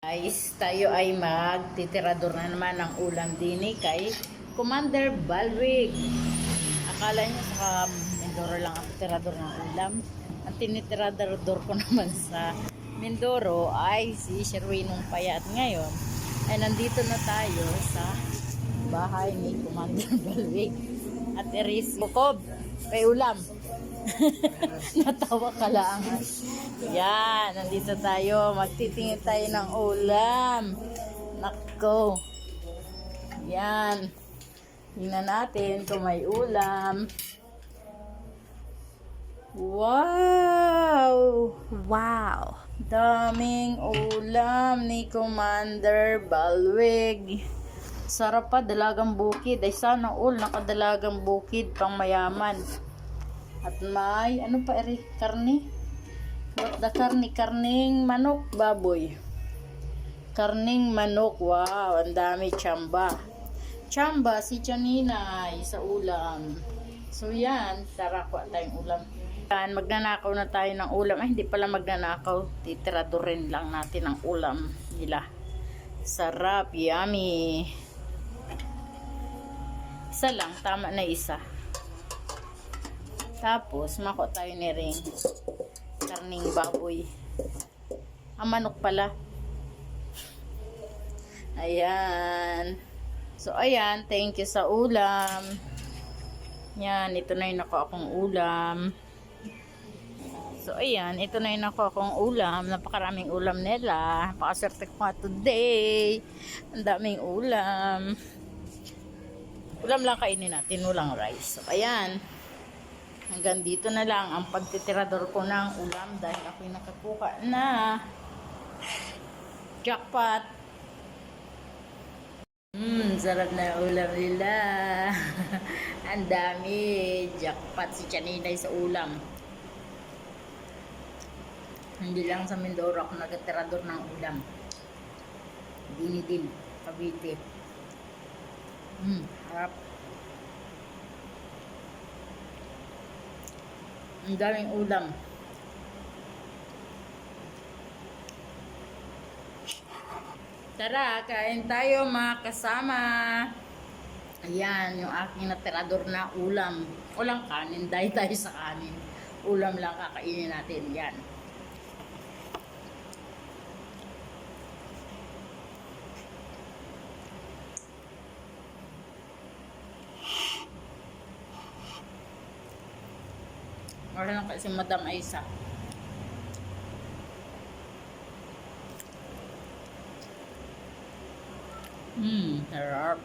Guys, tayo ay magtitirador na naman ng ulam din kay Commander Balwig. Akala niya sa Mindoro lang ang tirador ng ulam. Ang tinitirador ko naman sa Mindoro ay si Sherwinong Payat. Ngayon ay nandito na tayo sa bahay ni Commander Balwig. At Iris Bukob, kay ulam. Natawa ka lang. Yan, nandito tayo. Magtitingin tayo ng ulam. Nako. Yan. Tingnan natin kung may ulam. Wow! Wow! Daming ulam ni Commander Balwig. Sarap pa, dalagang bukid. Ay sana all nakadalagang bukid pang mayaman. At may, ano pa eri? Karni? What the karni? Karning manok, baboy. Karning manok, wow, ang dami. Tsamba. Tsamba, si Chaninay sa ulam. So yan, tara kuha tayong ulam. Yan, magnanakaw na tayo ng ulam. Ay, hindi pala magnanakaw. Titiradorin lang natin ang ulam nila. Sarap, yummy. Isa lang, tama na isa. Tapos, mako tayo ni ring karning baboy. Ang manok pala. Ayan. So, ayan. Thank you sa ulam. Yan. Ito na yung nako akong ulam. So, ayan. Ito na yung nako akong ulam. Napakaraming ulam nila. Napakaswerte ko nga today. Ang daming ulam. Ulam lang kainin natin. Walang rice. So, ayan. Hanggang dito na lang ang pagtitirador ko ng ulam dahil ako'y nakakuha na jackpot. Sarap na ulam nila. Ang dami. Jackpot si Chaninay sa ulam. Hindi lang sa Mindoro ako nagtitirador ng ulam. Dini din. Cavite. Harap. Ang daming ulam. Tara, kain tayo mga kasama. Ayan, yung aking natirador na ulam. Walang kanin, dahil tayo sa kanin. Ulam lang kakainin natin. Yan. Wala lang kasi Madam Aisa. Sarap.